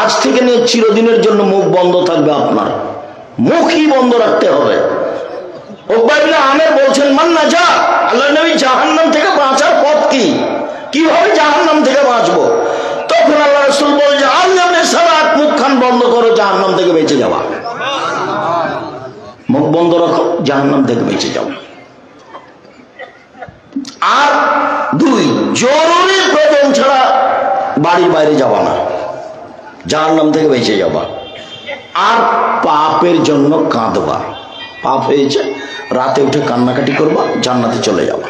আজ থেকে নিয়ে চিরদিনের জন্য মুখ বন্ধ থাকবে, আপনার মুখই বন্ধ রাখতে হবে। উকবা ইবনে আমের বলছেন মান নাজা, আল্লাহর নবী জাহান্নাম থেকে বাঁচার পথ কি, কিভাবে জাহান্নাম থেকে বাঁচবো? তখন আল্লাহ রাসূল বলছে আল্লাহর সালাত, মুখখান বন্ধ করো, জাহান্নাম থেকে বেঁচে যাবা। মুখ বন্ধ রাখো, জাহান্নাম থেকে বেঁচে যাও। আর দুই, জরুরি প্রয়োজন ছাড়া বাড়ির বাইরে যাবা না, জাহান্নাম থেকে বেঁচে যাবা। আর পাপের জন্য কাঁদবা, পাপ হয়েছে রাতে উঠে কান্নাকাটি করবা, জান্নাতে চলে যাবা।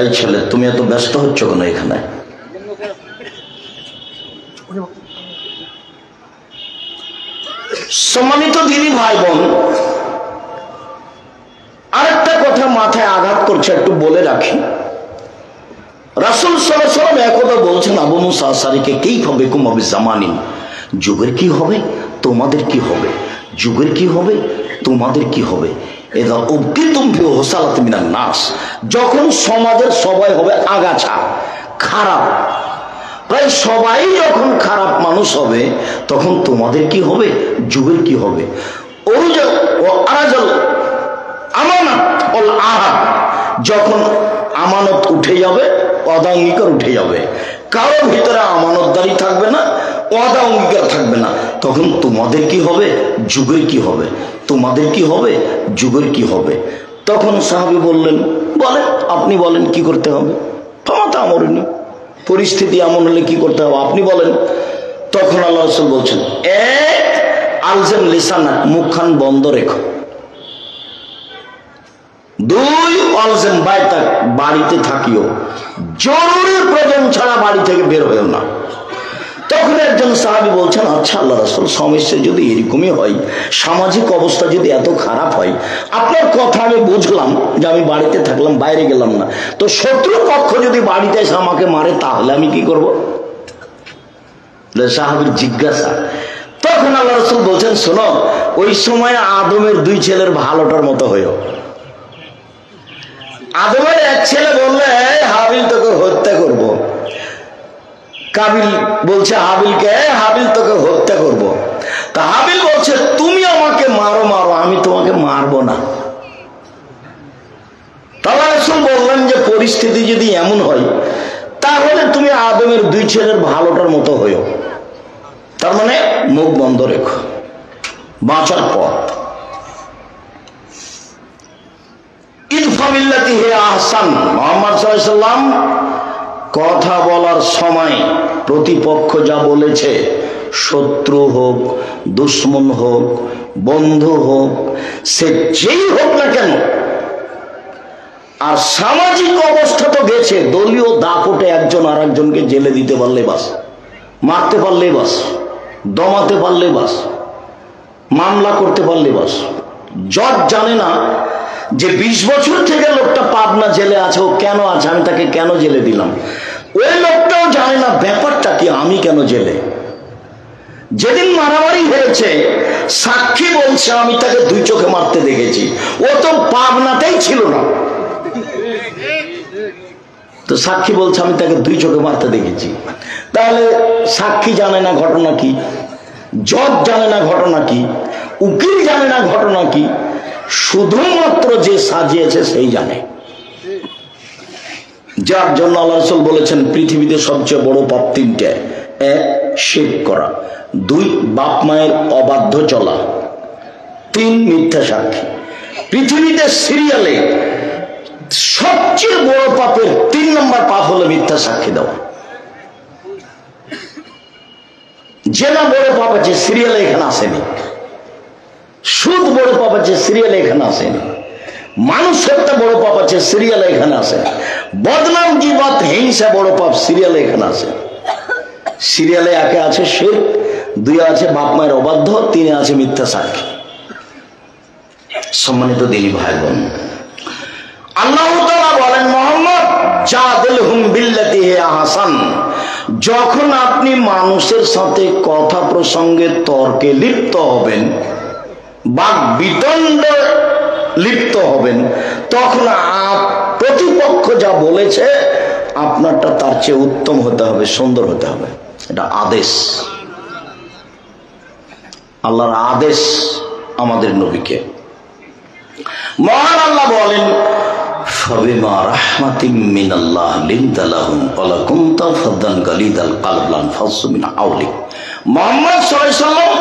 এই ছেলে, তুমি এত ব্যস্ত হচ্ছ কেন এখানে? সম্মানিত দিনী ভাই বোন, আরেকটা কথা মাথায় আঘাত করছে, একটু বলে রাখি। রাসূল সাল্লাল্লাহু আলাইহি ওয়াসাল্লাম একদা বলছেন আবু মুসা আশআরীকে, কাইফা বিকুম আবি জামানিন, যুগের কি হবে তোমাদের কি হবে, যুগের কি হবে তোমাদের কি হবে। এদা উবকিতুম ফি হুসালাত মিনান নাস, যখন সমাজের সবাই হবে আগাছা, খারাপ, প্রায় সবাই যখন খারাপ মানুষ হবে, তখন তোমাদের কি হবে, যুগের কি হবে। যখন আমানত উঠে যাবে, ওয়াদা অঙ্গীকার উঠে যাবে, কারোর ভিতরে আমানতদারি থাকবে না, ওয়াদা অঙ্গীকার থাকবে না, তখন তোমাদের কি হবে, যুগের কি হবে, তোমাদের কি হবে, যুগের কি হবে। তখন সাহাবী বললেন, বলেন, আপনি বলেন কি করতে হবে। ফামাতা আমরুনি, পরিস্থিতি এমন হলে কি করতে হবে আপনি বলেন। তখন আল্লাহ রাসূল বলছেন, এক, আলজাম লিসানাক, মুখখান বন্ধ রেখো। দুই, আলজাম বাইতাক, বাড়িতে থাকিও, জরুরি প্রয়োজন ছাড়া বাড়ি থেকে বের হয়েও না। তখন একজন সাহাবী বলছেন, আচ্ছা আল্লাহ রাসূল, সমস্যা যদি এরকমই হয়, সামাজিক অবস্থা যদি এত খারাপ হয়, আপনার কথা আমি বুঝলাম যে আমি বাড়িতে থাকলাম, বাইরে গেলাম না, তো শত্রু পক্ষ যদি বাড়িতে এসে আমাকে মারে, তাহলে আমি কি করব? সাহাবীর জিজ্ঞাসা। তখন আল্লাহ রাসূল বলছেন, শোনো, ওই সময় আদমের দুই ছেলের ভালোটার মতো হয়েও। আদমের এক ছেলে বললে, হাবিল তোকে হত্যা করব। কাবিল বলছে হাবিলকে, হাবিল তোকে হত্যা করব। তা হাবিল বলছে, তুমি আমাকে মারো মারো, আমি তোমাকে মারবো না। আল্লাহ রাসূল বললেন যে পরিস্থিতি যদি এমন হয়, তাহলে তুমি আদমের দুই ছেলের ভালোটার মতো হইও। তার মানে মুখ বন্ধ রেখো, বাঁচার পথ। ইদফা বিল্লাতি হি আহসান, মুহাম্মদ সাল্লাল্লাহু আলাইহি ওয়াসাল্লাম কথা বলার সময় প্রতিপক্ষ যা বলেছে, শত্রু হোক, দুশ্মন হোক, বন্ধু হোক, সে যেই হোক না কেন, আর সামাজিক অবস্থা তো গেছে, দলীয় দাপটে একজন আর একজনকে জেলে দিতে পারলে বাস, মারতে পারলে বাস, দমাতে পারলে বাস, মামলা করতে পারলে বাস। জজ জানে না যে 20 বছর থেকে লোকটা পাবনা জেলে আছে, ও কেন আছে, আমি তাকে কেন জেলে দিলাম। ওই লোকটাও জানে না ব্যাপারটা কি, আমি কেন জেলে। যেদিন মারামারি হয়েছে, সাক্ষী বলছে আমি তাকে দুই চোখে মারতে দেখেছি, ও তো পাবনাতেই ছিল না, তো সাক্ষী বলছে আমি তাকে দুই চোখে মারতে দেখেছি। তাহলে সাক্ষী জানে না ঘটনা কি, জজ জানে না ঘটনা কি, উকিল জানে না ঘটনা কি, শুধুমাত্র যে সাজিয়েছে সেই জানে। যার জন্য আল্লাহ রাসূল বলেছেন, পৃথিবীতে সবচেয়ে বড় পাপ তিনটে। এক, শিরক করা। দুই, বাপ মায়ের অবাধ্য চলা। তিন, মিথ্যা সাক্ষী। পৃথিবীতে সিরিয়ালে সবচেয়ে বড় পাপের 3 নম্বর পাপ হলো মিথ্যা সাক্ষী দেওয়া। জেনা বড় পাপ আছে, সিরিয়ালে এখানে আসেনি। সুদ বড় পাপ আছে, সিরিয়ালে এখানে আসেনি। মানুষ হত্যা বড় পাপ আছে, সিরিয়ালে এখানে আসে। বদনাম গীবত হিংসা বড় পাপ, সিরিয়ালে এখানে আসে। সিরিয়ালে একে আছে শিরক, 2 আছে বাপ মায়ের অবাধ্য, 3 আছে মিথ্যা সাক্ষী। সম্মানিত দিনী ভাই বোন, আল্লাহ তাআলা বলেন, মুহাম্মদ জাদিলহুম বিল্লাতি হি আহসান, যখন আপনি মানুষের সাথে কথা প্রসঙ্গে তর্কে লিপ্ত হবেন, বাক বিতণ্ডে লিপ্ত হবেন, তখন প্রতিপক্ষ যা বলেছে আপনারটা তার চেয়ে উত্তম হতে হবে, সুন্দর হতে হবে। এটা আদেশ, আল্লাহর আদেশ আমাদের নবীকে। মহান আল্লাহ বলেন, ফাবিমা রাহমাতিম মিনাল্লাহ লিনতা লাহুম ওয়া কুনতা ফাদ্দান গালিদাল কলব লানফাসু মিন হাওলিক। মুহাম্মদ সাল্লাল্লাহু আলাইহি ওয়াসাল্লাম,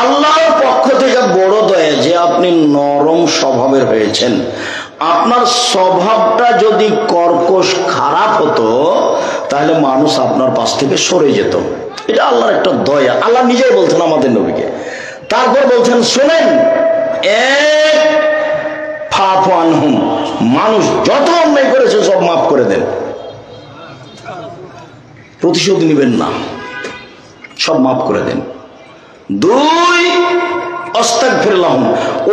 আল্লাহর পক্ষ থেকে বড় দয়া যে আপনি নরম স্বভাবের হয়েছেন। আপনার স্বভাবটা যদি কর্কশ খারাপ হতো তাহলে মানুষ আপনার পাশ থেকে সরে যেত। এটা আল্লাহর একটা দয়া। আল্লাহ নিজেই বলছেন আমাদের নবীকে। তারপর বলছেন, শোনেন, মানুষ যত অন্যায় করেছে সব মাফ করে দেন, প্রতিশোধ নেবেন না, সব মাফ করে দেন। 2, আস্তাগফিরুল্লাহ।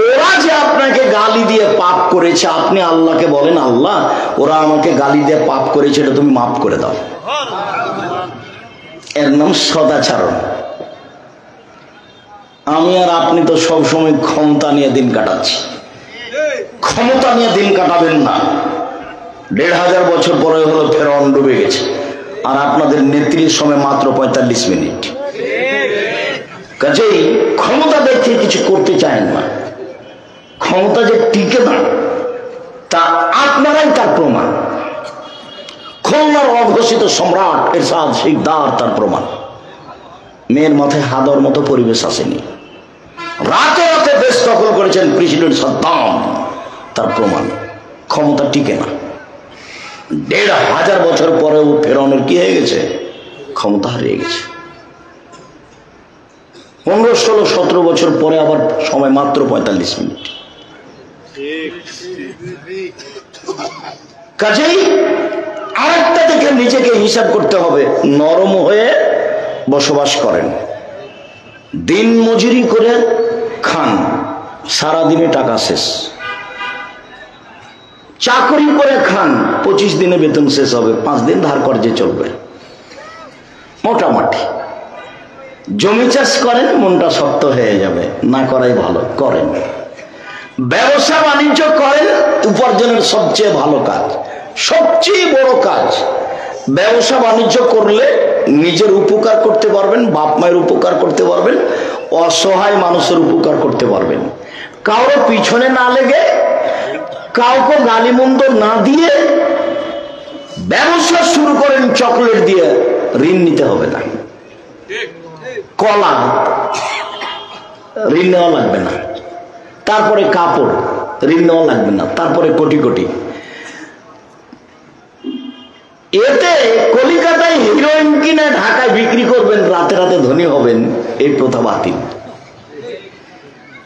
ওরা যে আপনাকে গালি দিয়ে পাপ করেছে, আপনি আল্লাহকে বলেন, আল্লাহ ওরা আমাকে গালি দিয়ে পাপ করেছে, এটা তুমি মাফ করে দাও। এর নাম সদাচরণ। আমি আর আপনি তো সবসময় ক্ষমতা নিয়ে দিন কাটাচ্ছি। ক্ষমতা নিয়ে দিন কাটাবেন না। 1500 বছর পরে হলো ফেরাউন ডুবে গেছে, আর আপনাদের নেত্রীর সময় মাত্র 45 মিনিট। কাজেই ক্ষমতা দেখে কিছু করতে চায় না। ক্ষমতা যে টিকে না তা আপনারাই তার প্রমাণ। খুলনার অঘোষিত সম্রাট এরশাদ শিকদার তার প্রমাণ। মেয়ের মাথায় হাদার মতো পরিবেশ আসেনি, রাতে রাতে দেশ দখল করেছেন প্রেসিডেন্ট সাদ্দাম, তার প্রমাণ। ক্ষমতা টিকে না। 1500 বছর পরেও ফেরাউনের কি হয়ে গেছে? ক্ষমতা হারিয়ে গেছে। 15, 16, 17 বছর পরে আবার সময় মাত্র 45 মিনিট। কাজেই আরেকটা দেখে নিজেকে হিসাব করতে হবে। নরম হয়ে বসবাস করেন, দিন মজুরি করে খান, সারাদিনে টাকা শেষ। চাকরি করে খান, 25 দিনে বেতন শেষ হবে, 5 দিন ধার কর্জে চলবে মোটামুটি। জমি চাষ করেন, মনটা শক্ত হয়ে যাবে, না করাই ভালো, করেন। ব্যবসা বাণিজ্য করেন, উপার্জনের সবচেয়ে ভালো কাজ, সবচেয়ে বড় কাজ। ব্যবসা বাণিজ্য করলে নিজের উপকার করতে পারবেন, বাপ মায়ের উপকার করতে পারবেন, অসহায় মানুষের উপকার করতে পারবেন। কারো পিছনে না লেগে, কাউকে গালিমন্দ না দিয়ে ব্যবসা শুরু করেন। চকলেট দিয়ে ঋণ নিতে হবে না, কলা ঋণ নেওয়া লাগবে না, তারপরে কাপড় ঋণ নেওয়া লাগবে না, তারপরে কোটি কোটি। এতে কলিকাতায় হিরোইন কিনে ঢাকায় বিক্রি করবেন, রাতে রাতে ধনী হবেন, এই প্রথা বাতিল।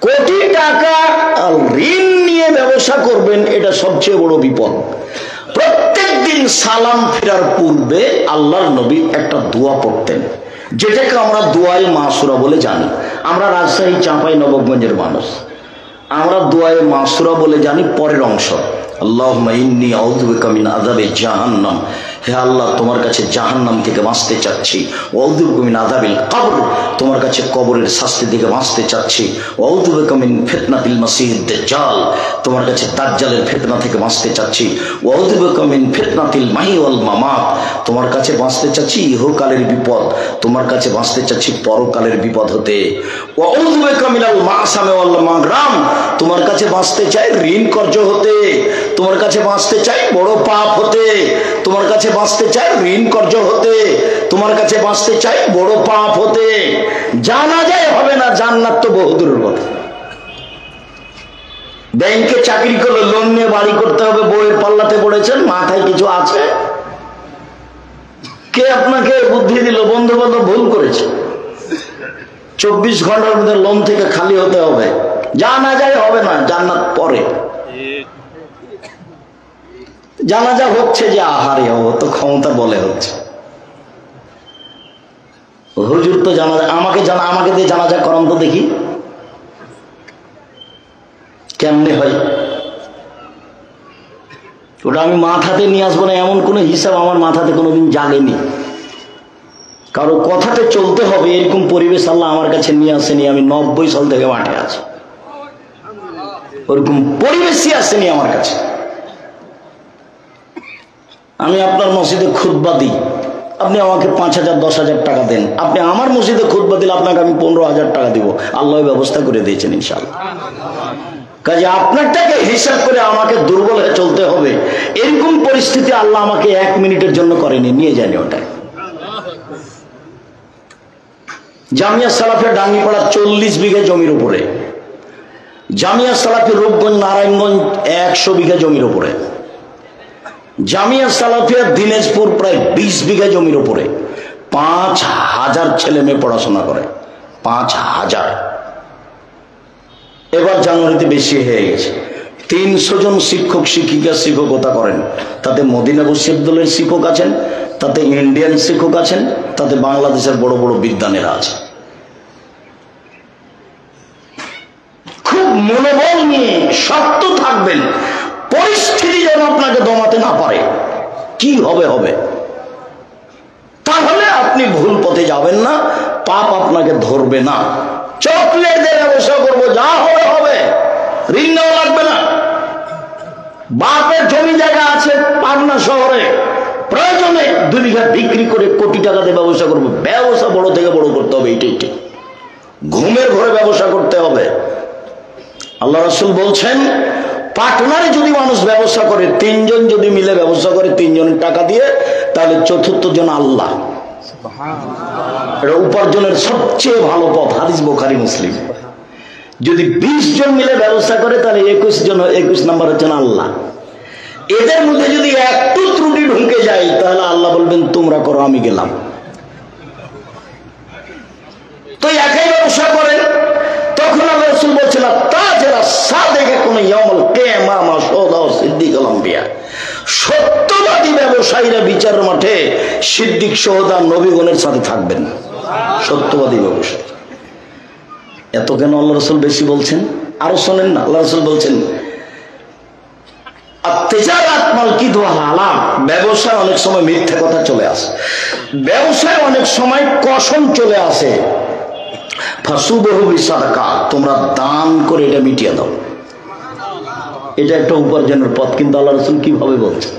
কোটি টাকা ঋণ নিয়ে ব্যবসা করবেন, এটা সবচেয়ে বড় বিপদ। প্রত্যেক দিন সালাম ফেরার পূর্বে আল্লাহর নবী একটা দোয়া পড়তেন, যেটাকে আমরা দোয়ায়ে মাসুরা বলে জানি। আমরা রাজশাহী চাঁপাই নবাবগঞ্জের মানুষ, আমরা দোয়ায়ে মাসুরা বলে জানি পরের অংশ, আল্লাহুম্মা ইন্নী আউযু বিকা মিন আযাবি জাহান্নাম। হে আল্লাহ, তোমার কাছে জাহান্নাম থেকে বাঁচতে চাচ্ছি। আউযু বিকা মিন আযাবিল কবর, তোমার কাছে কবরের শাস্তি থেকে বাঁচতে চাচ্ছি। আউযু বিকা মিন ফিতনাতিল মাসিহিদ দাজ্জাল, তোমার কাছে দাজ্জালের ফিতনা থেকে বাঁচতে চাচ্ছি। আউযু বিকা মিন ফিতনাতিল মাহি ওয়াল মামাত, তোমার কাছে বাঁচতে চাচ্ছি ইহকালের বিপদ, তোমার কাছে বাঁচতে চাচ্ছি পরকালের বিপদ হতে। আউযু বিকা মিনাল মাসামি ওয়াল মাগরাম, তোমার কাছে বাঁচতে চাই ঋণ কর্জ হতে, তোমার কাছে বাঁচতে চাই বড় পাপ হতে, তোমার কাছে বাঁচতে চাই ঋণ কর্জ হতে, তোমার কাছে বাঁচতে চাই বড় পাপ হতে। জানা যায় হবে না, জান্নাত তো বহুদূরের কথা। ব্যাংকে চাকরি করলে লোন নিয়ে বাড়ি করতে হবে, বইয়ের পাল্লাতে পড়েছেন, মাথায় কিছু আছে? কে আপনাকে বুদ্ধি দিল? বন্ধু বান্ধব ভুল করেছে। 24 ঘন্টার মধ্যে লোন থেকে খালি হতে হবে। জানা যায় হবে না, জান্নাত পরে। জানাজা হচ্ছে যে আহারে তো ক্ষমতা বলে হচ্ছে। হুজুর তো জানাজা, আমাকে দিয়ে জানাজা করান তো দেখি কেমনে হয়। ওটা আমি মাথাতে নিয়ে আসবো না, এমন কোন হিসাব আমার মাথাতে কোনোদিন জাগেনি। কারো কথাতে চলতে হবে এরকম পরিবেশ আল্লাহ আমার কাছে নিয়ে আসেনি। আমি 90 সাল থেকে মাঠে আছি, ওরকম পরিবেশই আসেনি আমার কাছে। আমি আপনার মসজিদে খুতবা দিই, আপনি আমাকে 5,000 10,000 টাকা দেন, আপনি আমার মসজিদে খুতবা দিলে আপনাকে আমি 15,000 টাকা দিব। আল্লাহ ব্যবস্থা করে দিয়েছেন ইনশাআল্লাহ। কাজে আপনারটাকে হিসাব করে আমাকে দুর্বল হয়ে চলতে হবে এরকম পরিস্থিতি আল্লাহ আমাকে 1 মিনিটের জন্য করেনি, নিয়ে যায়নি ওটা। জামিয়া সালাফিয়া ডাঙ্গিপাড়া 40 বিঘা জমির উপরে, জামিয়া সালাফি রূপগঞ্জ নারায়ণগঞ্জ 100 বিঘা জমির উপরে, জামিয়া সালাফিয়া দিনাজপুর প্রায় 20 বিঘা জমির উপরে 5,000 ছেলে মেয়ে পড়াশোনা করে, 5,000। এবার জানুয়ারিতে বেশি হয়ে গেছে, 300 জন শিক্ষক শিক্ষিকা শিক্ষকতা করেন। তাতে মদিনা বিশ্ববিদ্যালয়ের শিক্ষক আছেন, তাতে ইন্ডিয়ান শিক্ষক আছেন, তাতে বাংলাদেশের বড় বড় বিদ্বানেরা আছে। খুব মনোবল নিয়ে শক্ত থাকবেন, পরিস্থিতি যেন আপনাকে দমাতে না পারে। কি হবে হবে, তাহলে আপনি ভুল পথে যাবেন না, পাপ আপনাকে ধরবে না। চকলেট দিয়ে ব্যবসা করবো, যা হবে হবে, ঋণ নেওয়া লাগবে না। বাপের জমি জায়গা আছে পাবনা শহরে, প্রয়োজনে 2 বিঘা বিক্রি করে কোটি টাকা দিয়ে ব্যবসা করবো। ব্যবসা বড় থেকে বড় করতে হবে, এটাই ঠিক। ঘুমের ঘরে ব্যবসা করতে হবে। আল্লাহ রাসূল বলছেন, পার্টনারে যদি মানুষ ব্যবসা করে, 3 জন যদি মিলে ব্যবসা করে 3 জনের টাকা দিয়ে, তাহলে 4র্থ জন আল্লাহ। এটা উপার্জনের সবচেয়ে ভালো পথ, হাদিস বুখারী মুসলিম। যদি 20 জন মিলে ব্যবসা করে তাহলে 21 নাম্বার হচ্ছেন আল্লাহ। এদের মধ্যে যদি একটু ত্রুটি ঢুকে যায় তাহলে আল্লাহ বলবেন তোমরা করো, আমি গেলাম। তো একই ব্যবসা করেন, তখন আল্লাহ রাসূল বলছেন তাজরা সাদেকে কোন ইয়াউমুল কিয়ামা মা শুহাদা ও সিদ্দিকুল আম্বিয়া, সত্যবাদী ব্যবসায়ীরা বিচারের মাঠে সিদ্দিক শুহাদা নবীগণের সাথে থাকবেন। সত্যবাদী ব্যবসায়ী। এত কেন আল্লাহ রাসূল বেশি বলছেন? আরো শোনেন না, আল্লাহ রাসূল বলছেন আত-তিজারাত মালকিদ ওয়া হালাল, ব্যবসায় অনেক সময় মিথ্যা কথা চলে আসে, ব্যবসায় অনেক সময় কসম চলে আসে। ফাসুবহু বিসাদাকা, তোমরা দান করে এটা মিটিয়ে দাও। এটা একটা উপার্জনের পথ, কিন্তু আল্লাহ রাসূল কিভাবে বলছেন?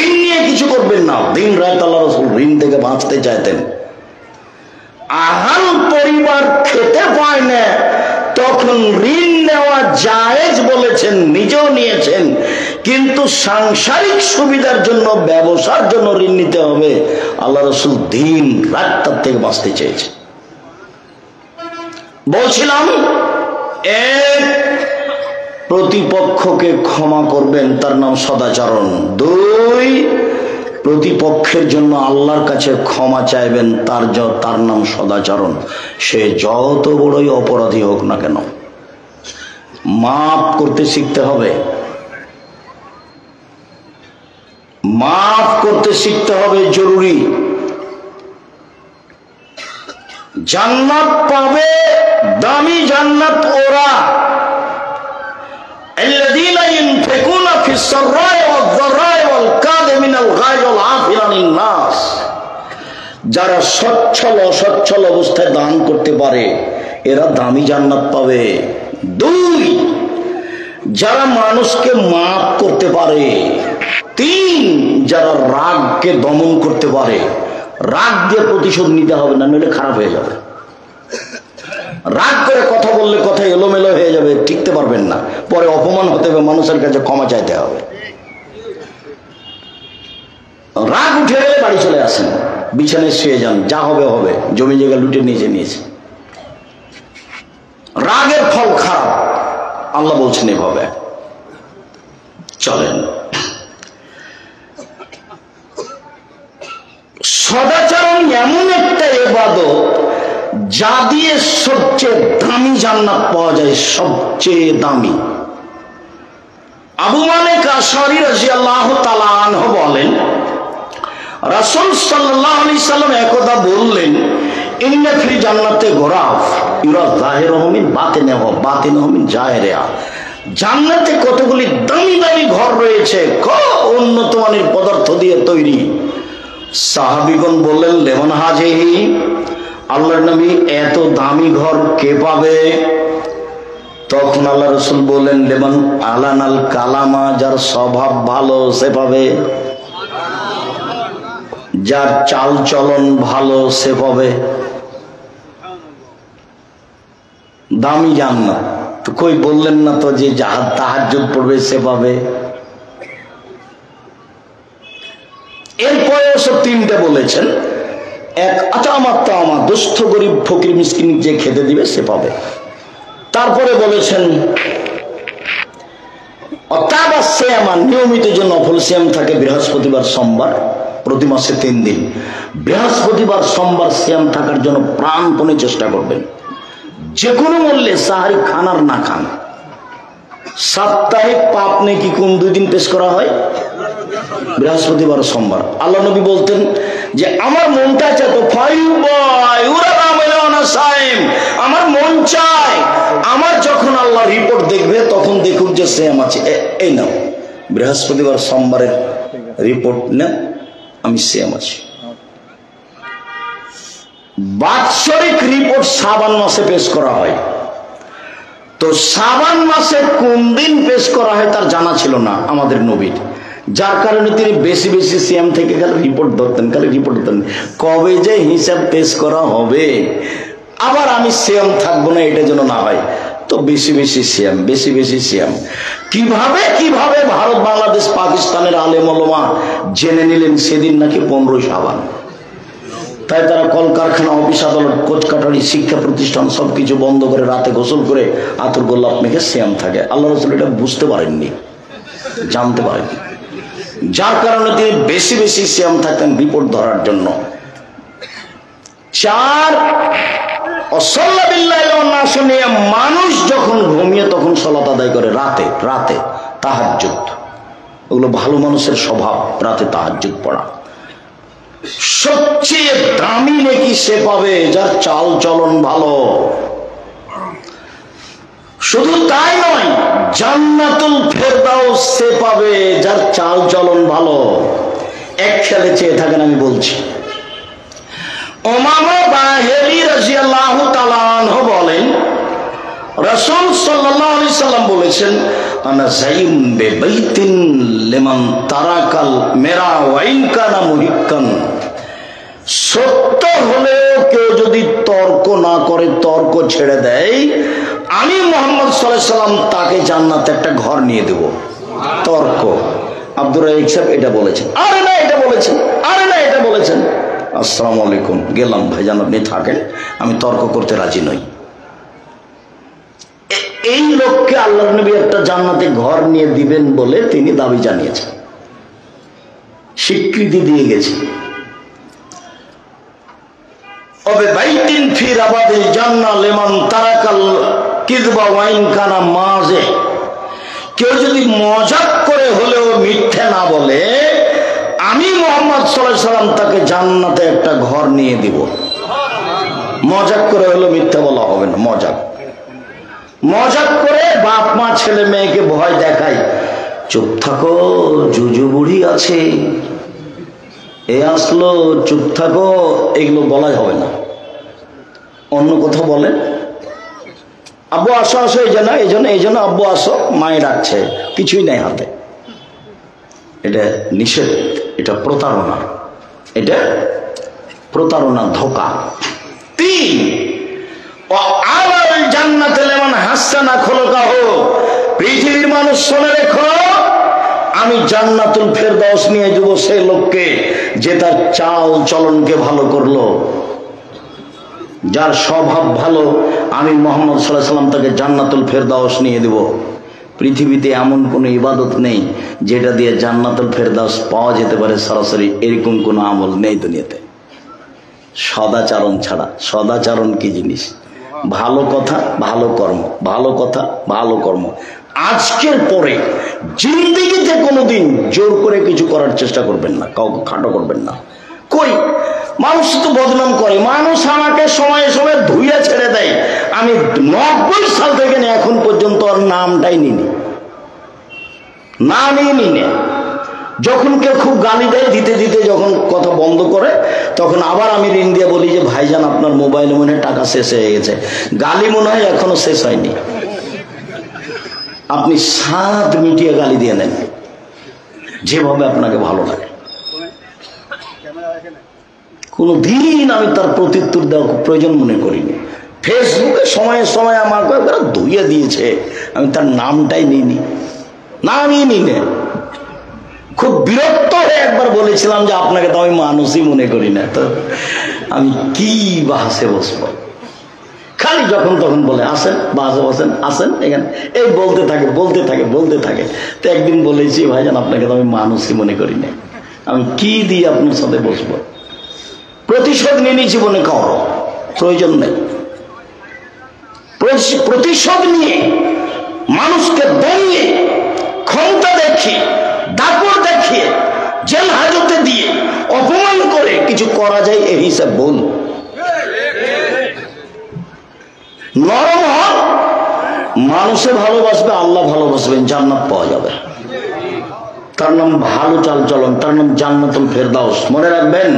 ঋণ নিয়ে কিছু করবেন না। দিন রাত আল্লাহ রাসূল ঋণ থেকে বাঁচতে চাইতেন। আহাল পরিবার খেতে পায় না, তখন ঋণ নেওয়া জায়েজ বলেছেন, নিজেও নিয়েছেন, কিন্তু সাংসারিক সুবিধার জন্য, ব্যবসার জন্য ঋণ নিতে হবে। আল্লাহ রাসূল দিন রাত তার থেকে বাঁচতে চেয়েছেন। বলছিলাম, 1, প্রতিপক্ষকে ক্ষমা করবেন, তার নাম সদাচরণ। 2, প্রতিপক্ষের জন্য আল্লাহর কাছে ক্ষমা চাইবেন, তার নাম সদাচরণ। সে যত বড়ই অপরাধী হোক না কেন, মাফ করতে শিখতে হবে। মাফ করতে শিখতে হবে, জরুরি। জান্নাত পাবে, দামি জান্নাত ওরা আল্লাযীনা ইউনফিকুনা ফিস সাররাই ওয়াজ যাররাই ওয়াল কাযিমিনাল গায়জ ওয়াল আফিনা আনিন নাস, যারা সচ্ছল অসচ্ছল অবস্থায় দান করতে পারে এরা দামি জান্নাত পাবে। 2, যারা মানুষকে মাফ করতে পারে। 3, যারা রাগকে দমন করতে পারে। রাগ দিয়ে প্রতিশোধ নিতে হবে না, নইলে খারাপ হয়ে যাবে। রাগ করে কথা বললে কথা এলোমেলো হয়ে যাবে, টিকতে পারবেন না, পরে অপমান হতে হবে, মানুষের কাছে ক্ষমা চাইতে হবে। রাগ উঠে গেলে বাড়ি চলে আসেন, বিছানায় শুয়ে যান, যা হবে হবে, জমি জায়গা লুটে নিয়েছে। রাগের ফল খারাপ, আল্লাহ বলছেন এভাবে। চলেন, সদাচরণ এমন একটা ইবাদত যা দিয়ে সবচেয়ে দামি জান্নাত পাওয়া যায়, সবচেয়ে দামি। আবু মালিক আশআরী রাদিয়াল্লাহু তাআলা আনহু বলেন, রাসূল সাল্লাল্লাহু আলাইহি সাল্লাম একদা বললেন, ইন্না ফিল জান্নাতে গোরাফ ইউরা যাহিরুহু মিন বাতিনিহা বাতিনুহু মিন জাহিরিহা, জান্নাতে কতগুলি দামি দামি ঘর রয়েছে, খুব উন্নত মানের পদার্থ দিয়ে তৈরি। সাহাবীগণ বললেন, লেমন হাজিহি, আল্লাহর নবী এত দামি ঘর কে পাবে? তখন আল্লাহ রাসূল বললেন, লেমন আলানাল কালামা, যার স্বভাব ভালো সে পাবে। যার চাল চলন ভালো সে পাবে দামি জান্নাত। তো কই বললেন না তো যে তাহাজ্জুদ পড়বে সে পাবে। এরপরে সব তিনটে বলেছেন, এক আতামাত তামা, দুস্থ গরিব ফকির মিসকিন যে খেতে দিবে সে পাবে। তারপরে বলেছেন অতাবা সিয়ামা, নিয়মিত যে নফল সিয়াম থাকে বৃহস্পতিবার সোমবার, প্রতি মাসে 3 দিন, বৃহস্পতিবার সোমবার সিয়াম থাকার জন্য প্রাণপণে চেষ্টা করবেন। যে কোনো মূল্যে সাহারি খান আর না খান। সাপ্তাহিক পাপ নেকি কোন 2 দিন পেশ করা হয়? বৃহস্পতিবার সোমবার। আল্লাহ নবী বলতেন যে আমার মনটা চায় তো আমার মন চায়, আমার যখন আল্লাহ রিপোর্ট দেখবে তখন দেখুক যে সিয়াম আছে, এই নাও বৃহস্পতিবার সোমবারের রিপোর্ট না, আমি সিয়াম আছি। বাৎসরিক রিপোর্ট শাবান মাসে পেশ করা হয়। তো শাবান মাসে কোন দিন পেশ করা হয় তার জানা ছিল না আমাদের নবীর, যার কারণে তিনি বেশি বেশি সিয়াম থেকে খালি রিপোর্ট ধরতেন, কবে যে হিসাব পেশ করা হবে, আবার আমি সিয়াম থাকবো না এটা যেন না হয়। তো বেশি বেশি সিয়াম, বেশি বেশি সিয়াম। কিভাবে কিভাবে ভারত বাংলাদেশ পাকিস্তানের আলেম ওলামা জেনে নিলেন সেদিন নাকি 15 শাবান। তাই তারা কলকারখানা, অফিস আদালত, কোচ কাটারি, শিক্ষা প্রতিষ্ঠান সবকিছু বন্ধ করে রাতে গোসল করে আতর গোলাপ মেখে সিয়াম থাকে। আল্লাহ রাসূল এটা বুঝতে পারেননি, জানতে পারেননি, যার কারণে তিনি বেশি বেশি সিয়াম থাকতেন রিপোর্ট ধরার জন্য। 4 মানুষ যখন ঘুমিয়ে তখন সালাত আদায় করে রাতে, রাতে তাহাজ্জুদ। ওগুলো ভালো মানুষের স্বভাব, রাতে তাহাজ্জুদ পড়া। সবচেয়ে দামি নেকি সে পাবে যার চাল চলন ভালো। শুধু তাই নয়, জান্নাতুল ফেরদাউস সে পাবে যার চাল চলন ভালো। এক খেলে চেয়ে থাকেন, আমি বলছি। উমামা বাহিলি রাদিয়াল্লাহু তাআলা আনহু বলেন, রাসূল সাল্লাল্লাহু আলাইহি সাল্লাম বলেছেন, আনা যাইম বিবাইতিন লিমান তারাকাল মেরা ওয়া ইন কানা মুহিক্কান। সত্য হলেও কেউ যদি তর্ক না করে, তর্ক ছেড়ে দেয়, আমি মুহাম্মদ সাল্লাল্লাহু আলাইহি সাল্লাম তাকে জান্নাতে একটা ঘর নিয়ে দেব। তর্ক। আব্দুর রাজ্জাক সাহেব এটা বলেছেন, আরে না এটা বলেছেন, আরে না এটা বলেছেন। আসসালামু আলাইকুম, গেলাম ভাইজান, আপনি থাকেন, আমি তর্ক করতে রাজি নই। এই লোককে আল্লাহর নবী একটা জান্নাতে ঘর নিয়ে দিবেন বলে তিনি দাবি জানিয়েছেন, স্বীকৃতি দিয়ে গেছেন। ওবে বাইতিন ফি রাবাদিল জান্নাহ লিমান তারাকাল কিযবা ওয়া ইন কানা মাযে। কেউ যদি মজাক করে হলেও মিথ্যা না বলে, আমি মুহাম্মদ সাল্লাল্লাহু আলাইহি সাল্লাম তাকে জান্নাতে একটা ঘর নিয়ে দিব। মজাক করে হলেও মিথ্যা বলা হবে না। মজাক, মজাক করে বাপ মা ছেলে মেয়েকে ভয় দেখায়, চুপ থাকো জুজু বুড়ি আছে, এ আসলো, চুপ থাকো, এগুলো বলা হবে না। অন্য কথা বলেন, আব্বু আসো আসো, এই জন্য আব্বু আসো, মায়ে ডাকছে, কিছুই নাই হাতে। এটা নিষেধ, এটা প্রতারণা, এটা প্রতারণা, ধোঁকা। 3 জান্নাতে লিমান হাসানা খুলুকাহু। পৃথিবীর মানুষ শুনে রেখো, আমি জান্নাতুল ফেরদাউস নিয়ে দেব সেই লোককে যে তার চাল চলনকে ভালো করলো, যার স্বভাব ভালো। আমি মুহাম্মদ সাল্লাল্লাহু আলাইহি সাল্লাম তাকে জান্নাতুল ফেরদাউস নিয়ে দেব। পৃথিবীতে এমন কোনো ইবাদত নেই যেটা দিয়ে জান্নাতুল ফেরদাউস পাওয়া যেতে পারে সরাসরি, এরকম কোনো আমল নেই দুনিয়াতে, সদাচরণ ছাড়া। সদাচরণ কি জিনিস? ভালো কথা, ভালো কর্ম, ভালো কথা, ভালো কর্ম। আজকের পরে জিন্দেগিতে কোনোদিন জোর করে কিছু করার চেষ্টা করবেন না, কাউকে খাটো করবেন না। কই মানুষ তো বদনাম করে, মানুষ আমাকে সময়ে সময়ে ধুইয়া ছেড়ে দেয়। আমি 90 সাল থেকে এখন পর্যন্ত আর নামটাই নিনি, নামই নিনে। যখন কেউ খুব গালি দেয়, দিতে দিতে যখন কথা বন্ধ করে, তখন আবার আমি ঋণ দিয়ে বলি যে ভাইজান আপনার মোবাইলে মনে হয় টাকা শেষ হয়ে গেছে। গালি মনে হয় এখনো শেষ হয়নি, আপনি 7 মিটিয়ে গালি দিয়ে নেন, যেভাবে আপনাকে ভালো লাগে। কোনোদিন আমি তার প্রত্যুত্তর দেওয়া প্রয়োজন মনে করিনি। ফেসবুকে সময়ে সময়ে আমাকে ধুইয়ে দিয়েছে, আমি তার নামটাই নিইনি, নামই নিনে। খুব বিরক্ত হয়ে একবার বলেছিলাম যে আপনাকে তো আমি মানুষই মনে করি না, তো আমি কি বাসে বসবো। খালি যখন তখন বলে আসেন, বাসে বসেন, আসেন এখানে, এই বলতে থাকে বলতে থাকে বলতে থাকে। তো একদিন বলেছি ভাইজান আপনাকে তো আমি মানুষই মনে করি না, আমি কি দিয়ে আপনার সাথে বসবো। প্রতিশোধ নিয়ে জীবনে কারো প্রয়োজন নেই। প্রতিশোধ নিয়ে মানুষকে দমিয়ে, ক্ষমতা দেখিয়ে, দাপট দেখিয়ে, জেল হাজতে দিয়ে, অপমান করে কিছু করা যায় এই হিসাব বল। নরম হন, মানুষে ভালোবাসবে, আল্লাহ ভালোবাসবেন, জান্নাত পাওয়া যাবে। তার নাম ভালো চালচলন, তার নাম জান্নাতুল ফেরদাউস। মনে রাখবেন,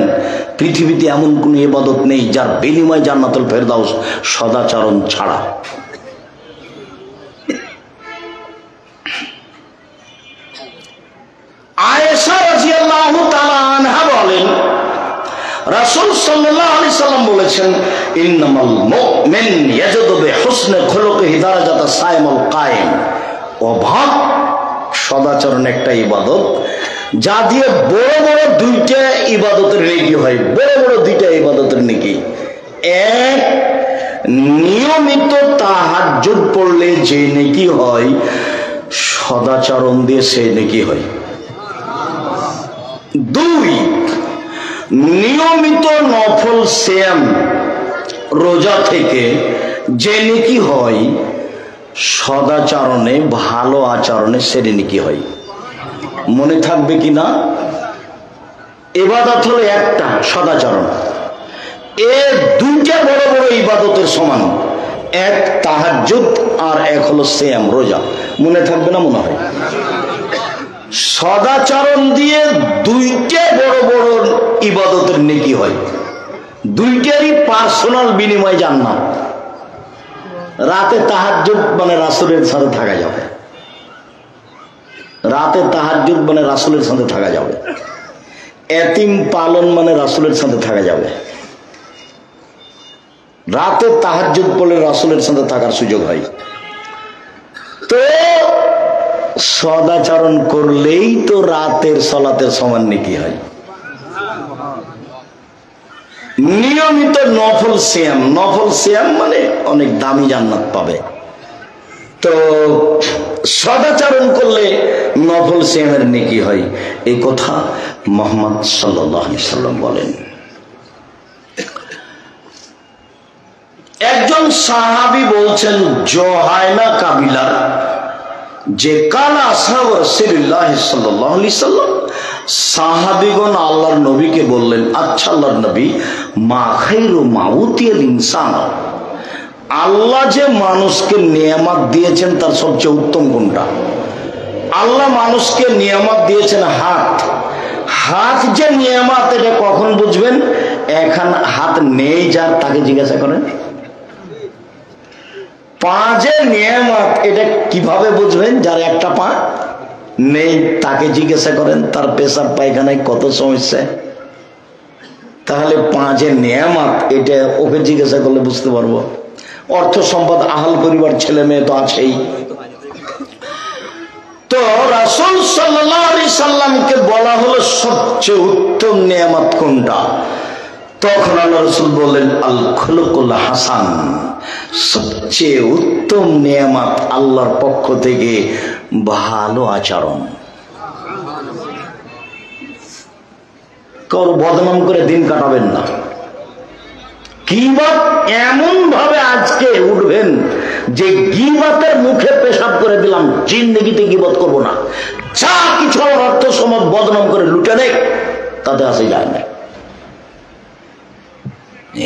পৃথিবীতে এমন কোন ইবাদত নেই যার বিনিময় জান্নাতুল ফেরদাউস সদাচরণ ছাড়া। আয়েশা রাদিয়াল্লাহু তাআলা আনহা বলেন, রাসূল সাল্লাল্লাহু আলাইহি সাল্লাম বলেছেন, ইন্নামাল মুমিন ইয়াজিদু বিহুসনি খুলুকিহি দারাজাতা সাইমুল কায়েম। অভাব সদাচরণ একটা ইবাদত, যা দিয়ে বড় বড় দুইটা ইবাদতের নেকি হয়। বড় বড় দুইটা ইবাদতের নেকি, এক নিয়মিত তাহাজ্জুদ পড়লে যে নেকি হয়, সদাচরণ দিয়ে সেই নেকি হয়। দুই, নিয়মিত নফল সিয়াম রোজা থেকে যে নেকি হয়, সদাচরণে ভালো আচরণে সেরে নেকি হয়। মনে থাকবে কি না? ইবাদত হলো একটা, সদাচরণ। এ দুইটা বড় বড় ইবাদতের সমান, এক তাহাজ্জুদ আর এক হলো সিয়াম রোজা। মনে থাকবে না মনে হয়? সদাচরণ দিয়ে দুইটা বড় বড় ইবাদতের নেকি হয়, দুইটারই পার্সোনাল বিনিময় জান্নাত। রাতে তাহাজ্জুদ মানে রাসূলের সাথে থাকা যাবে, রাতে তাহাজ্জুদ মানে রাসূলের সাথে থাকা যাবে। এতিম পালন মানে রাসূলের সাথে থাকা যাবে। রাতে তাহাজ্জুদ পড়লে রাসূলের সাথে থাকার সুযোগ হয়। তো সদাচরণ করলেই তো রাতের সালাতের সমান নেকি হয়। নিয়মিত নফল সিয়াম, নফল সিয়াম মানে অনেক দামি জান্নাত পাবে। তো সদাচরণ করলে নফল সিয়ামের নেকি হয়, এই কথা মুহাম্মদ সাল্লাল্লাহু আলাইহি সাল্লাম বলেন। একজন সাহাবী বলছেন, জোহাইনা কাবিলার যে কালা আসহাব রাসূলুল্লাহ সাল্লাল্লাহু আলাইহি সাল্লাম, সাহাবীগণ আল্লাহর নবীকে বললেন, আচ্ছা আল্লাহর নবী, মা খায়রু মা উতিয়াল ইনসান, আল্লাহ যে মানুষকে নিয়ামত দিয়েছেন তার সবচেয়ে উত্তম কোনটা? আল্লাহ মানুষকে নিয়ামত দিয়েছেন হাত। হাত যে নিয়ামত, এটা কখন বুঝবেন? এখন হাত নেই যার, তাকে জিজ্ঞাসা করেন। পা যে নিয়ামত, এটা কিভাবে বুঝবেন? যার একটা পা নেই তাকে জিজ্ঞাসা করেন, তার পেশাব পায়খানায় কত সমস্যা। তাহলে পা যে নিয়ামত, এটা ওকে জিজ্ঞাসা করলে বুঝতে পারবো। অর্থ সম্পদ, আহাল পরিবার, ছেলে মেয়ে তো আছেই। তো রাসূল সাল্লাল্লাহু আলাইহি সাল্লামকে বলা হলো সবচেয়ে উত্তম নিয়ামত কোনটা? তখন আল্লাহ রাসূল বললেন, আল খুলুকুল হাসান, সবচেয়ে উত্তম নিয়ামত আল্লাহর পক্ষ থেকে ভালো আচরণ। কারো বদনাম করে দিন কাটাবেন না। গীবত এমন ভাবে আজকে উঠবেন যে গীবতের মুখে পেশাব করে দিলাম, জিন্দেগিতে গীবত করবো না। যা কিছু অর্থ সম্পদ বদনাম করে লুটে নেই, তাতে আসে যায় না।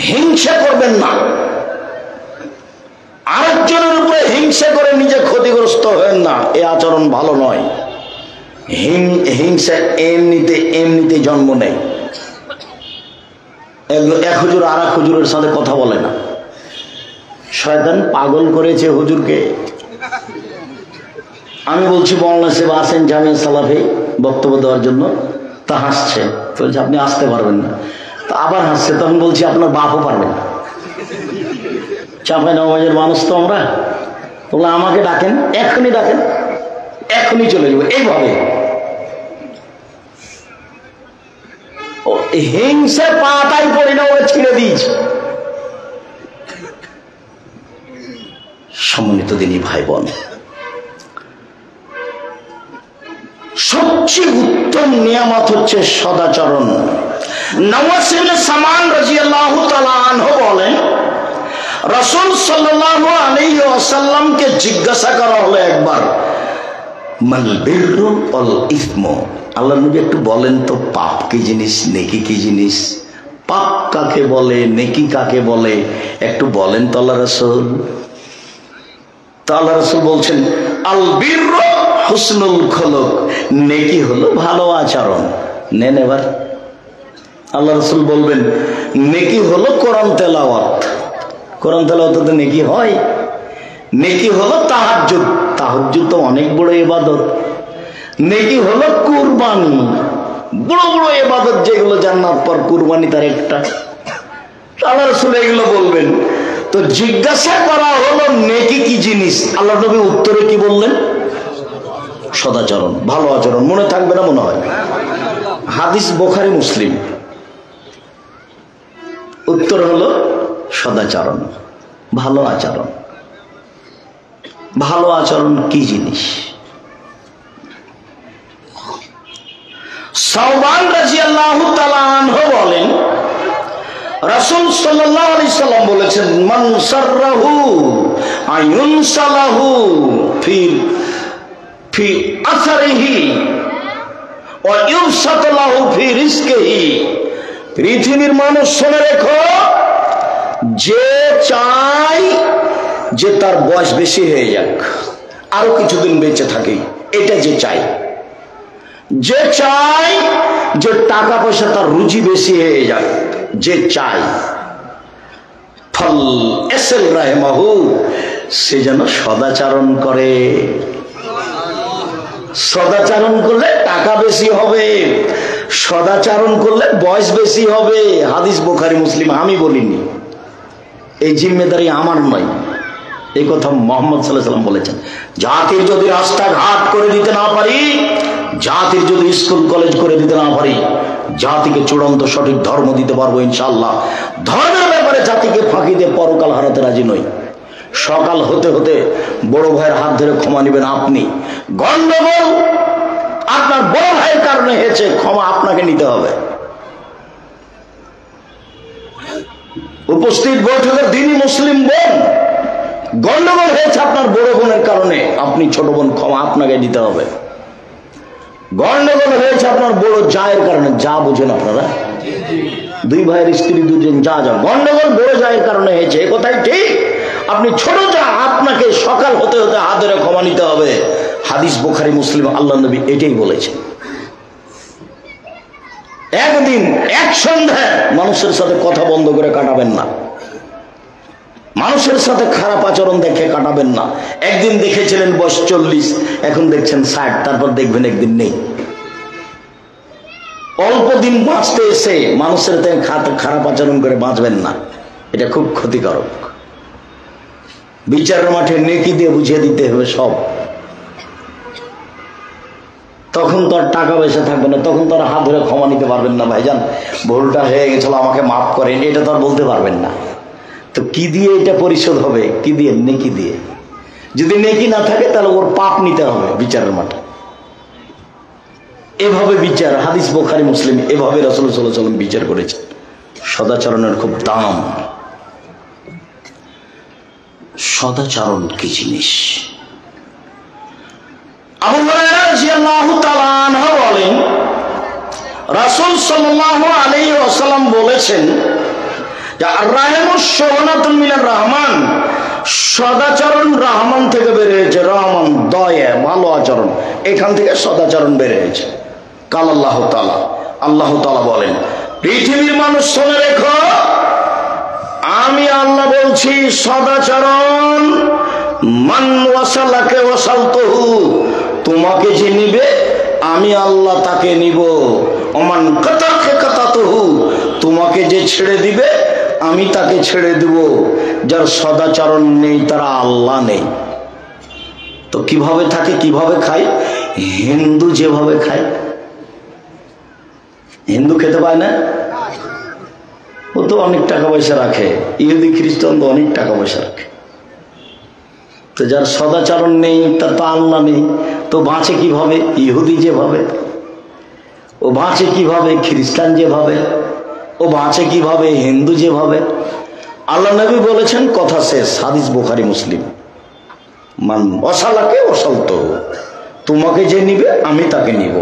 হিংসা করবেন না, আরেকজনের উপরে হিংসা করে নিজে ক্ষতিগ্রস্ত হবেন না, এ আচরণ ভালো নয়। হিংসা এমনিতে জন্ম নেয়। এক হুজুর আর এক হুজুরের সাথে কথা বলে না, শয়তান পাগল করেছে হুজুরকে। আমি বলছি মওলানা সাহেব আসেন জামিয়া সালাফে বক্তব্য দেওয়ার জন্য, তা হাসছে, বলছে আপনি আসতে পারবেন না। তো আবার হাসছে। তখন বলছি আপনার বাপও পারবেন না, চাঁপাইনবাবগঞ্জের মানুষ তো আমরা। বললাম আমাকে ডাকেন, এখনই ডাকেন, এখনই চলে যাবো। এইভাবে হিংসে পাটাই পড়ি না, ওরা ছিঁড়ে দিয়েছে। সম্মানিত দিনী ভাই বোন, সবচেয়ে উত্তম নিয়ামত হচ্ছে সদাচরণ। নওয়াস ইবনে সামান রাদিয়াল্লাহু তাআলা আনহু বলেন, রাসূল সাল্লাল্লাহু আলাইহি ওয়াসাল্লামকে জিজ্ঞাসা করা হলো একবার, মাল বিররু ওয়াল ইসমু, আল্লাহর নবী একটু বলেন তো পাপ কি জিনিস, নেকি কি জিনিস? পাপ কাকে বলে, নেকি কাকে বলে, একটু বলেন তো আল্লাহ রাসূল। তো আল্লাহ রাসূল বলছেন, আল বিররু হুসনুল খুলুক, নেকি হলো ভালো আচরণ। নেন এবার আল্লাহ রাসূল বলবেন, নেকি হলো কোরআন তেলাওয়াত। কোরআন তেলাওয়াতে নেকি হয়? নেকি হলো তাহাজ্জুদ, তাহাজ্জুদ তো অনেক বড় ইবাদত। নেকি হলো কুরবানি, বড় বড় ইবাদত যেগুলো জান্নাত পর কুরবানি তার একটা। আল্লাহ রাসূল এগুলো বলবেন। তো জিজ্ঞাসা করা হলো নেকি কি জিনিস, আল্লাহ নবী উত্তরে কি বললেন? সদাচরণ, ভালো আচরণ। মনে থাকবে না মনে হয়? হাদিস বুখারী মুসলিম। উত্তর হলো সদাচরণ, ভালো আচরণ। ভালো আচরণ কি জিনিস? সাওবান রাদিয়াল্লাহু তাআলা আনহু বলেন, রাসূল সাল্লাল্লাহু আলাইহি সাল্লাম বলেছেন, মান সাররাহু আয়ুনসালাহু ফি আসারিহি ওয়া ইউসাতালাহু ফি রিজকিহি। পৃথিবীর মানুষ শুনে রেখো, যে চায় যে তার বয়স বেশি হয়ে যাক, আরো কিছুদিন বেঁচে থাকি, এটা যে চাই। যে চাই যে টাকা পয়সা তার রুজি বেশি হয়ে যাক, যে চাই, ফল এসেল রাহেমাহু, সে যেন সদাচরণ করে। সদাচরণ করলে টাকা বেশি হবে, সদাচরণ করলে বয়স বেশি হবে। হাদিস বুখারী মুসলিম, আমি বলিনি, এই জিম্মেদারি আমার নয়, এই কথা মুহাম্মদ সাল্লাল্লাহু আলাইহি ওয়াসাল্লাম বলেছেন। জাতির যদি রাস্তাঘাট করে দিতে না পারি, জাতির যদি স্কুল কলেজ করে দিতে না পারি, জাতিকে চূড়ান্ত সঠিক ধর্ম দিতে পারবো ইনশাআল্লাহ। ধর্মের ব্যাপারে জাতিকে ফাঁকি দিয়ে পরকাল হারাতে রাজি নই। সকাল হতে হতে বড় ভাইয়ের হাত ধরে ক্ষমা নেবেন আপনি। গন্ডগোল আপনার বড় ভাইয়ের কারণে হয়েছে, ক্ষমা আপনাকে নিতে হবে। উপস্থিত বৈঠকের দিনই মুসলিম বোন, গন্ডগোল হয়েছে আপনার বড় বোনের কারণে, আপনি ছোট বোন, ক্ষমা আপনাকে দিতে হবে। গন্ডগোল হয়েছে আপনার বড় জায়ের কারণে, যা বুঝেন আপনারা, দুই ভাইয়ের স্ত্রী দুজন, যা যা গন্ডগোল বড় জায়ের কারণে হয়েছে, এ কথাই ঠিক। আপনি ছোট যা, আপনাকে সকাল হতে হতে হাত ধরে ক্ষমা নিতে হবে। হাদিস বুখারী মুসলিম, আল্লাহ নবী এটাই বলেছেন। একদিন এক সন্ধ্যায় মানুষের সাথে কথা বন্ধ করে কাটাবেন না, মানুষের সাথে খারাপ আচরণ দেখে কাটাবেন না। একদিন দেখেছিলেন বয়স 40, এখন দেখছেন 60, তারপর দেখবেন একদিন নেই। অল্প দিন বাঁচতে এসে মানুষের থেকে খারাপ আচরণ করে বাঁচবেন না, এটা খুব ক্ষতিকারক। বিচারের মাঠে নেকি দিয়ে বুঝিয়ে দিতে হবে সব। তখন তো আর টাকা পয়সা থাকবে না, তখন তো আর হাত ধরে ক্ষমা নিতে পারবেন না, ভাইজান ভুলটা হয়ে গেছিল, আমাকে মাফ করেন, এটা তো আর বলতে পারবেন না। তো কি দিয়ে এটা পরিশোধ হবে? কি দিয়ে? নেকি দিয়ে। যদি নেকি না থাকে তাহলে ওর পাপ নিতে হবে বিচারের মাঠে। এভাবে বিচার, হাদিস বুখারী মুসলিম, এভাবে রাসূল সাল্লাল্লাহু আলাইহি ওয়াসাল্লাম বিচার করেছেন। সদাচরণের খুব দাম। সদাচরণ কি জিনিস? আবু হুরায়রা রাদিয়াল্লাহু তাআলা আনহু বলেন, রাসূল সাল্লাল্লাহু আলাইহি ওয়াসাল্লাম বলেছেন, রহমান, সদাচরণ রহমান থেকে বের হয়েছে। রহমান দয়া, ভালো আচরণ, এখান থেকে সদাচরণ বের হয়েছে। কাল আল্লাহ তাআলা, আল্লাহ তাআলা বলেন, পৃথিবীর মানুষ শুনে রেখো, আমি আল্লাহ বলছি সদাচরণ, মান ওয়াসালাকে ওয়াসালতুহু, তোমাকে যে নিবে আমি আল্লাহ তাকে নিব। ওমান কাতাকে কাতাতুহু, তোমাকে যে ছেড়ে দিবে আমি তাকে ছেড়ে দেব। যার সদাচরণ নেই তারা আল্লাহ নেই। তো কিভাবে থাকে, কিভাবে খায়? হিন্দু যেভাবে খায়। হিন্দু খেতে পায় না? ও তো অনেক টাকা পয়সা রাখে। ইহুদি খ্রিস্টান তো অনেক টাকা পয়সা রাখে। তো যার সদাচরণ নেই তার তো আল্লাহ নেই, তো বাঁচে কিভাবে? ইহুদি যেভাবে ও বাঁচে কিভাবে? খ্রিস্টান যেভাবে ও বাঁচে কিভাবে? হিন্দু যেভাবে। আল্লাহ নবী বলেছেন, কথা শেষ। হাদিস বুখারী মুসলিম। মান ওয়াসালাকে ওয়াসালতু, তোমাকে যে নিবে আমি তাকে নিব।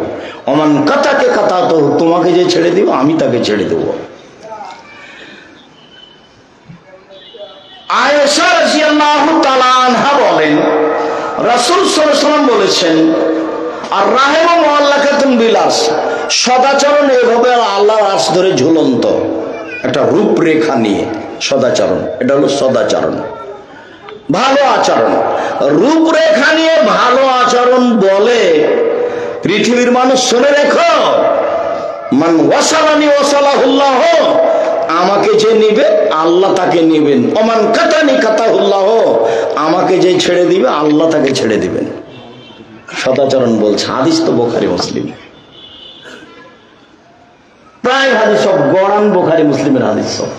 ওমান কাতাকে কাতাতু, তোমাকে যে ছেড়ে দিব আমি তাকে ছেড়ে দেব। আয়েশা রাদিয়াল্লাহু তাআলা আনহা বলেন, রাসূল সাল্লাল্লাহু আলাইহি ওয়াসাল্লাম বলেছেন, আর রাহিমু মুআল্লাকাতুন বিলাস, সদাচরণ এভাবে আল্লাহর আরশ ধরে ঝুলন্ত একটা রূপরেখা নিয়ে সদাচরণ। এটা হলো সদাচরণ, ভালো আচরণ। রূপরেখা নিয়ে ভালো আচরণ বলে পৃথিবীর মানুষ শুনে রেখো, মান ওয়াসালানি ওয়াসালাহুল্লাহ, আমাকে যে নিবে আল্লাহ তাকে নিবেন। ওমান কাতানি কাতাহুল্লাহ, আমাকে যে ছেড়ে দিবে আল্লাহ তাকে ছেড়ে দিবেন। সদাচরণ বলছে। হাদিস তো বুখারী মুসলিম, প্রায় হাদিস সব গড়ান বুখারী মুসলিমের হাদিস সব।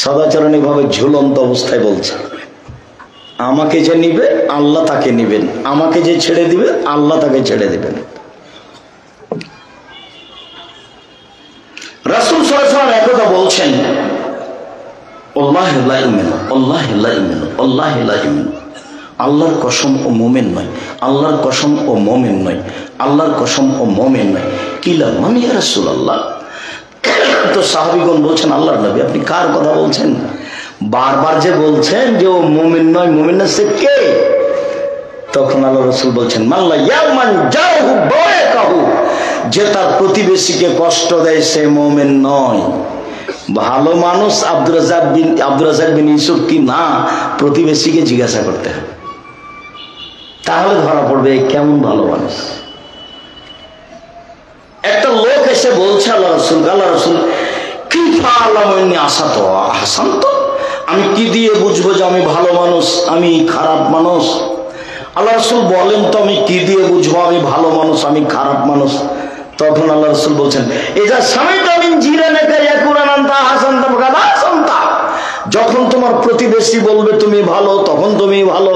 সদাচরণ এভাবে ঝুলন্ত অবস্থায় বলছে, আমাকে যে নিবে আল্লাহ তাকে নিবেন, আমাকে যে ছেড়ে দিবে আল্লাহ তাকে ছেড়ে দিবেন। রাসূল সাল্লাল্লাহু আলাইহি ওয়াসাল্লাম একথা বলছেন, আল্লাহু লা ইলাহা আল্লাহু লা ইলাহা আল্লাহু লা ইলাহা, আল্লাহর কসম ও মুমিন নয়, আল্লাহর কসম ও মুমিন নয়, আল্লাহর কসম ও মুমিন নয়। কিলা মান ইয়া রাসূলুল্লাহ। তো সাহাবীগণ বলছেন, আল্লাহর নবী আপনি কার কথা বলছেন? বারবার যে বলছেন যে ও মুমিন নয়, মুমিন না সে কে? তখন আল্লাহ রাসূল বলছেন, মাল্লা ইয়ামান জাহু বায়াকাহু, যে তার প্রতিবেশীকে কষ্ট দেয় সে মুমিন নয়। ভালো মানুষ আব্দুর রাজ্জাক বিন ইউসুফ কি না, প্রতিবেশীকে জিজ্ঞাসা করতে হবে, তাহলে ধরা পড়বে কেমন ভালো মানুষ। একটা লোক এসে বলছে আল্লাহ রাসূল কি ফালামনি আসাত হাসান্ত, আমি কি দিয়ে বুঝবো যে আমি ভালো মানুষ আমি খারাপ মানুষ? আল্লাহ রাসূল বলেন তো আমি কি দিয়ে বুঝবো আমি ভালো মানুষ আমি খারাপ মানুষ? তখন আল্লাহ রাসূল বলছেন, এজা সামাইতা মিন জিরানাকা ইয়াকুনান আনতা হাসানতা ফাকাদ হাসানতা, যখন তোমার প্রতিবেশী বলবে তুমি ভালো তখন তুমি ভালো।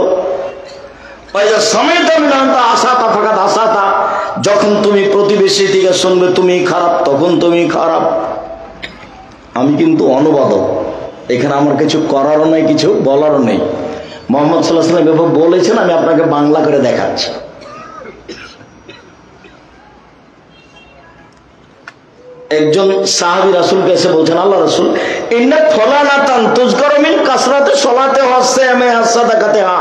ওয়াইজা সামাইতা মিন আনতা আসাতা ফাকাদ আসাতা, যখন তুমি প্রতিবেশী থেকে শুনবে তুমি খারাপ তখন তুমি খারাপ। আমি কিন্তু অনুবাদক, এখানে আমার কিছু করারও নেই, কিছু বলারও নেই। মুহাম্মদ সাল্লাল্লাহু আলাইহি ওয়াসাল্লাম বলেছেন, আমি আপনাকে বাংলা করে দেখাচ্ছি। একজন সাহাবী রাসূলকে এসে বলছেন, আল্লাহ রাসূল ইন্না ফলানাতান তুযকারু মিন কাসরাতি সলাতে ওয়াসসামে সাদাকাতিহা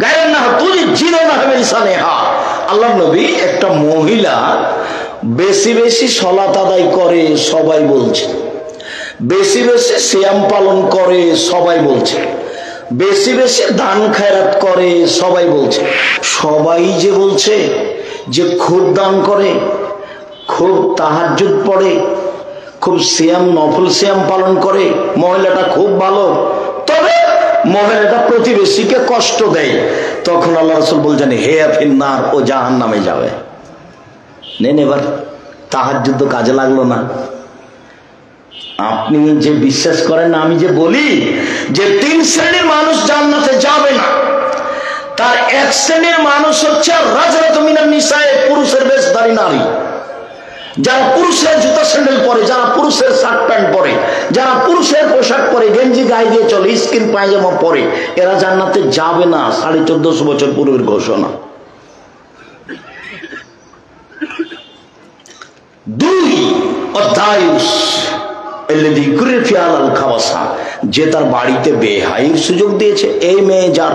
গায়না তুজি জিরানা মিন সানেহা। আল্লাহর নবী, একটা মহিলা বেশি বেশি সালাত আদায় করে সবাই বলছে, বেশি বেশি সিয়াম পালন করে সবাই বলছে, বেশি বেশি দান খায়রাত করে সবাই বলছে। সবাই যে বলছে যে খুব দান করে, খুব তাহাজ্জুদ পড়ে, খুব সিয়াম নফল সিয়াম পালন করে, মহিলাটা খুব ভালো, তবে মহিলাটা প্রতিবেশীকে কষ্ট দেয়। তখন আল্লাহ রাসূল বলছেন, হে ফিন্নার, ও জাহান্নামে যাবে। নেন এবার তাহাজ্জুদ কাজে লাগলো না। আপনি যে বিশ্বাস করেন না, আমি যে বলি যে 3 শ্রেণীর মানুষ জান্নাতে যাবে না, তার 1 শ্রেণীর মানুষ হচ্ছে রাজরাতু মিনান নিসায়ে, পুরুষের বেশধারী নারী, যারা পুরুষের জুতা স্যান্ডেল পরে, যারা পুরুষের শার্ট প্যান্ট পরে, যারা পুরুষের পোশাক পরে, গেঞ্জি গায়ে দিয়ে চলে, স্কিন পায়জামা পরে, এরা জান্নাতে যাবে না। 1450 বছর পূর্বের ঘোষণা। 2 অধ্যায়ুস এল্লাযী কুরিফি আলাল খাওয়াসা, যে তার বাড়িতে বেহাইর সুযোগ দিয়েছে। এই মেয়ে যার,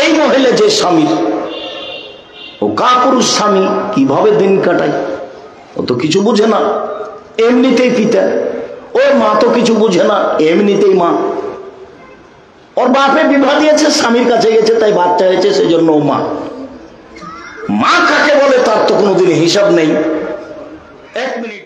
এই মহিলা যে স্বামী, ও কাপুরুষ স্বামী কিভাবে দিন কাটায়, ও তো কিছু বুঝে না, এমনিতেই পিতা। ওর মা তো কিছু বুঝে না, এমনিতেই মা। ওর বাপে বিবাহ দিয়েছে, স্বামীর কাছে গেছে, তাই বাচ্চা হয়েছে, সেজন্য ও মা। মা কাকে বলে তার তো কোনোদিন হিসাব নেই। 1 মিনিট।